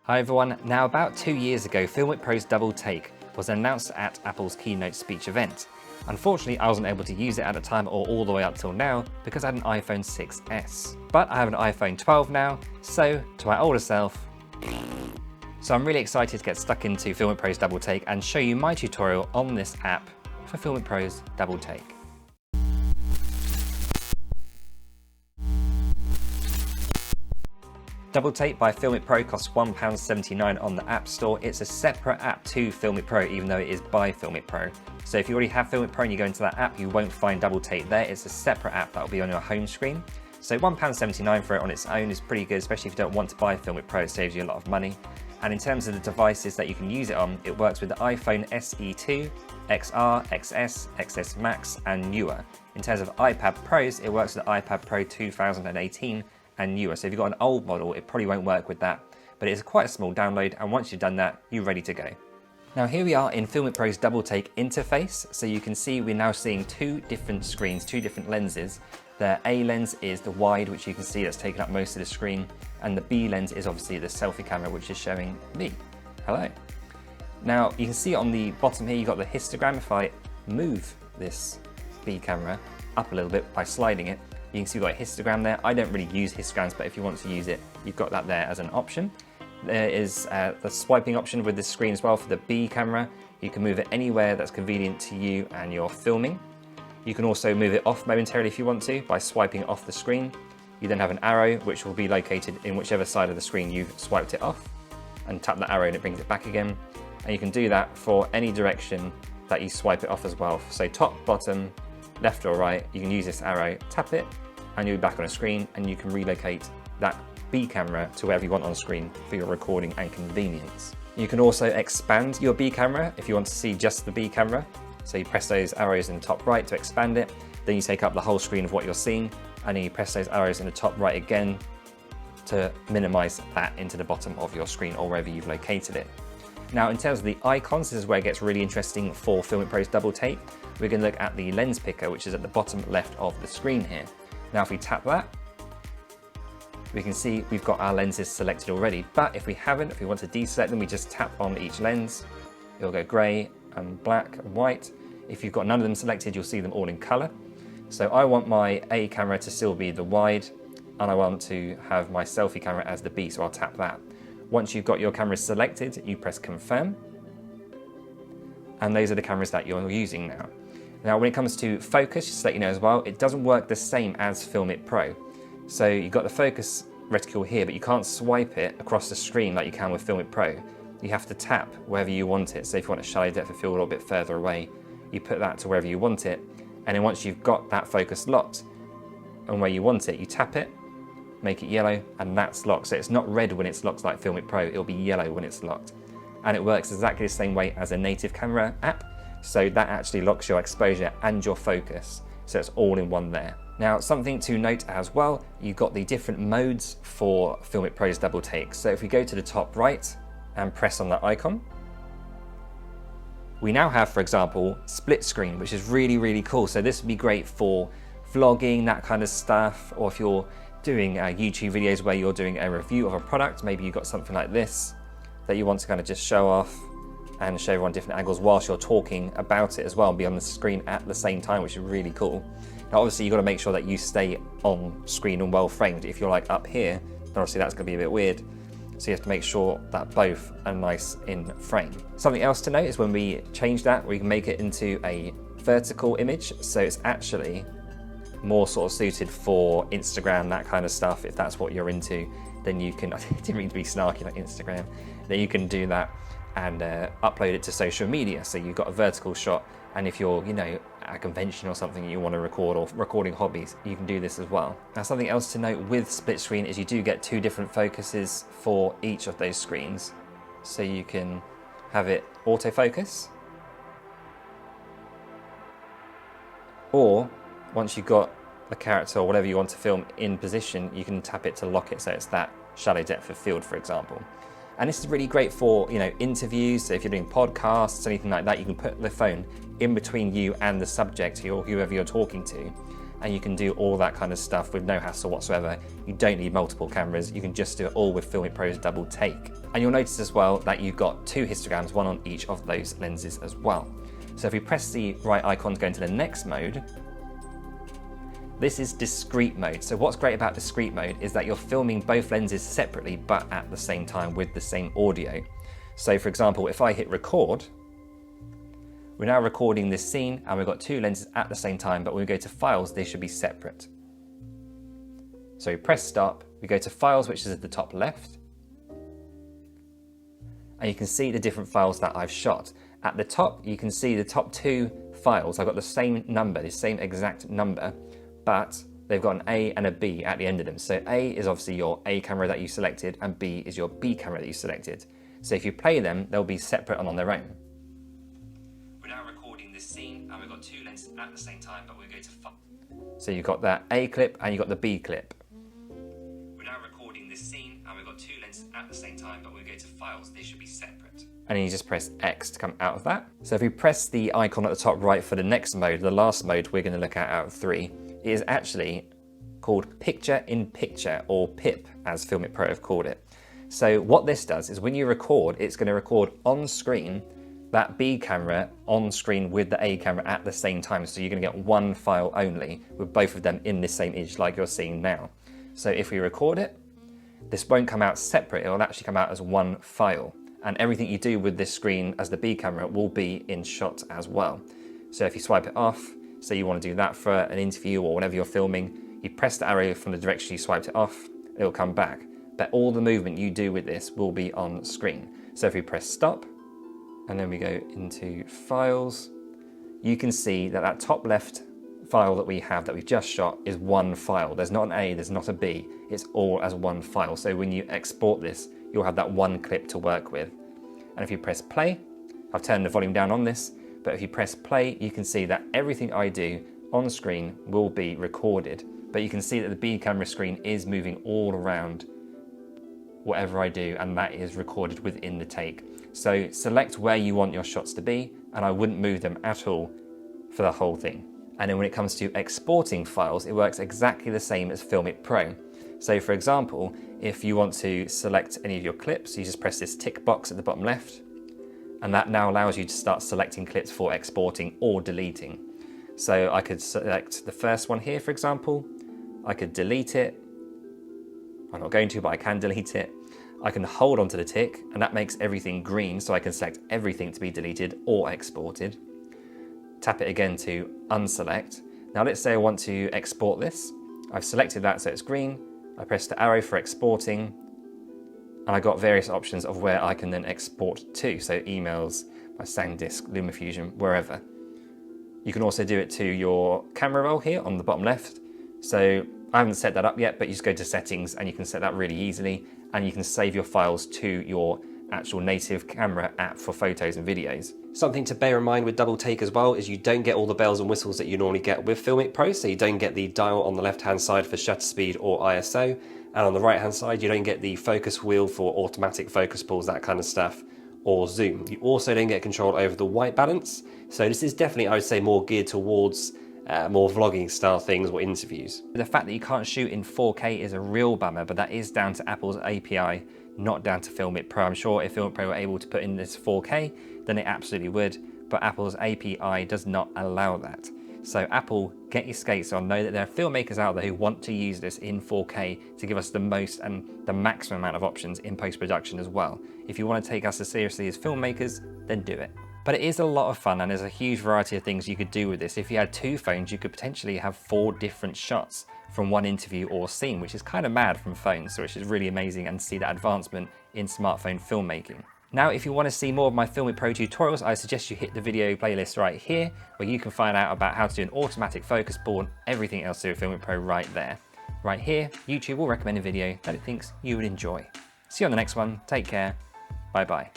Hi everyone, now about 2 years ago, Filmic Pro's Double Take was announced at Apple's keynote speech event. Unfortunately, I wasn't able to use it at the time or all the way up till now because I had an iPhone 6s. But I have an iPhone 12 now, so to my older self. So I'm really excited to get stuck into Filmic Pro's Double Take and show you my tutorial on this app for Filmic Pro's Double Take. Double Take by Filmic Pro costs £1.79 on the App Store. It's a separate app to Filmic Pro, even though it is by Filmic Pro. So if you already have Filmic Pro and you go into that app, you won't find Double Take there. It's a separate app that will be on your home screen. So £1.79 for it on its own is pretty good, especially if you don't want to buy Filmic Pro. It saves you a lot of money. And in terms of the devices that you can use it on, it works with the iPhone SE2, XR, XS, XS Max, and newer. In terms of iPad Pros, it works with the iPad Pro 2018 and newer. So if you've got an old model, it probably won't work with that, but it's quite a small download, and once you've done that, you're ready to go. Now here we are in Filmic Pro's Double Take interface. So you can see we're now seeing two different screens, two different lenses. The A lens is the wide, which you can see that's taking up most of the screen, and the B lens is obviously the selfie camera, which is showing me. Hello. Now you can see on the bottom here, you've got the histogram. If I move this B camera up a little bit by sliding it, you can see we've got a histogram there. I don't really use histograms, but if you want to use it, you've got that there as an option. There is the swiping option with this screen as well for the B camera. You can move it anywhere that's convenient to you and you're filming. You can also move it off momentarily if you want to by swiping it off the screen. You then have an arrow which will be located in whichever side of the screen you've swiped it off, and tap the arrow and it brings it back again. And you can do that for any direction that you swipe it off as well. So top, bottom, left or right, you can use this arrow, tap it, and you'll be back on a screen, and you can relocate that B camera to wherever you want on screen for your recording and convenience. You can also expand your B camera if you want to see just the B camera. So you press those arrows in the top right to expand it, then you take up the whole screen of what you're seeing, and then you press those arrows in the top right again to minimize that into the bottom of your screen or wherever you've located it. Now in terms of the icons, this is where it gets really interesting for Filmic Pro's Double Take. We're going to look at the lens picker, which is at the bottom left of the screen here. Now if we tap that, we can see we've got our lenses selected already, but if we haven't, if we want to deselect them, we just tap on each lens. It'll go grey and black and white. If you've got none of them selected, you'll see them all in colour. So I want my A camera to still be the wide, and I want to have my selfie camera as the B, so I'll tap that. Once you've got your cameras selected, you press confirm, and those are the cameras that you're using now. Now when it comes to focus, just to let you know as well, it doesn't work the same as Filmic Pro. So you've got the focus reticule here, but you can't swipe it across the screen like you can with Filmic Pro. You have to tap wherever you want it. So if you want a shallow depth of field a little bit further away, you put that to wherever you want it, and then once you've got that focus locked and where you want it, you tap it, make it yellow, and that's locked. So it's not red when it's locked like Filmic Pro, it'll be yellow when it's locked. And it works exactly the same way as a native camera app. So that actually locks your exposure and your focus. So it's all in one there. Now, something to note as well, you've got the different modes for Filmic Pro's Double Take. So if we go to the top right and press on that icon, we now have, for example, split screen, which is really, really cool. So this would be great for vlogging, that kind of stuff, or if you're doing YouTube videos where you're doing a review of a product, maybe you've got something like this that you want to kind of just show off and show everyone different angles whilst you're talking about it as well, and be on the screen at the same time, which is really cool. Now obviously you've got to make sure that you stay on screen and well framed. If you're like up here, then obviously that's going to be a bit weird. So you have to make sure that both are nice in frame. Something else to note is when we change that, we can make it into a vertical image. So it's actually more sort of suited for Instagram, that kind of stuff. If that's what you're into, then you can, I didn't mean to be snarky like Instagram, then you can do that and upload it to social media. So you've got a vertical shot, and if you're, you know, at a convention or something you want to record, or recording hobbies, you can do this as well. Now something else to note with split screen is you do get two different focuses for each of those screens. So you can have it autofocus, or once you've got the character or whatever you want to film in position, you can tap it to lock it so it's that shallow depth of field, for example. And this is really great for, you know, interviews. So if you're doing podcasts, anything like that, you can put the phone in between you and the subject or whoever you're talking to, and you can do all that kind of stuff with no hassle whatsoever. You don't need multiple cameras, you can just do it all with Filmic Pro's Double Take. And you'll notice as well that you've got 2 histograms, one on each of those lenses as well. So if we press the right icon to go into the next mode, this is discrete mode. So what's great about discrete mode is that you're filming both lenses separately but at the same time with the same audio. So for example, if I hit record, we're now recording this scene and we've got 2 lenses at the same time, but when we go to files, they should be separate. So we press stop, we go to files, which is at the top left, and you can see the different files that I've shot. At the top, you can see the top 2 files. I've got the same number, the same exact number, but they've got an A and a B at the end of them. So A is obviously your A camera that you selected, and B is your B camera that you selected. So if you play them, they'll be separate and on their own. We're now recording this scene, and we've got 2 lenses at the same time, but we'll go to file. So you've got that A clip, and you've got the B clip. We're now recording this scene, and we've got 2 lenses at the same time, but we'll go to files, they should be separate. And then you just press X to come out of that. So if we press the icon at the top right for the next mode, the last mode we're going to look at out of 3, it is actually called Picture in Picture, or PIP as Filmic Pro have called it. So what this does is when you record, it's going to record on screen that B camera on screen with the A camera at the same time. So you're going to get one file only with both of them in the same image like you're seeing now. So if we record it, this won't come out separate, it will actually come out as one file. And everything you do with this screen as the B camera will be in shot as well. So if you swipe it off, say you want to do that for an interview or whenever you're filming, you press the arrow from the direction you swiped it off, it'll come back. But all the movement you do with this will be on screen. So if we press stop, and then we go into files, you can see that that top left file that we have that we've just shot is one file. There's not an A, there's not a B, it's all as one file. So when you export this, you'll have that one clip to work with. And if you press play, I've turned the volume down on this, but if you press play, you can see that everything I do on screen will be recorded. But you can see that the B camera screen is moving all around whatever I do, and that is recorded within the take. So select where you want your shots to be, and I wouldn't move them at all for the whole thing. And then when it comes to exporting files, it works exactly the same as Filmic Pro. So for example, if you want to select any of your clips, you just press this tick box at the bottom left, and that now allows you to start selecting clips for exporting or deleting. So I could select the first one here, for example. I could delete it. I'm not going to, but I can delete it. I can hold onto the tick, and that makes everything green, so I can select everything to be deleted or exported. Tap it again to unselect. Now let's say I want to export this. I've selected that so it's green. I press the arrow for exporting, and I got various options of where I can then export to. So emails, my SanDisk, LumaFusion, wherever. You can also do it to your camera roll here on the bottom left. So I haven't set that up yet, but you just go to settings and you can set that really easily, and you can save your files to your actual native camera app for photos and videos. Something to bear in mind with Double Take as well is you don't get all the bells and whistles that you normally get with Filmic Pro. So you don't get the dial on the left hand side for shutter speed or ISO, and on the right hand side you don't get the focus wheel for automatic focus pulls, that kind of stuff, or zoom. You also don't get control over the white balance. So this is definitely, I would say, more geared towards more vlogging style things or interviews. The fact that you can't shoot in 4K is a real bummer, but that is down to Apple's API, not down to Filmic Pro. I'm sure if Filmic Pro were able to put in this 4K, then it absolutely would, but Apple's API does not allow that. So Apple, get your skates on. Know that there are filmmakers out there who want to use this in 4K to give us the most and the maximum amount of options in post-production as well. If you want to take us as seriously as filmmakers, then do it. But it is a lot of fun, and there's a huge variety of things you could do with this. If you had 2 phones, you could potentially have 4 different shots from one interview or scene, which is kind of mad from phones, so which is really amazing, and see that advancement in smartphone filmmaking. Now, if you want to see more of my Filmic Pro tutorials, I suggest you hit the video playlist right here, where you can find out about how to do an automatic focus pull and everything else to do with Filmic Pro right there. Right here, YouTube will recommend a video that it thinks you would enjoy. See you on the next one. Take care. Bye bye.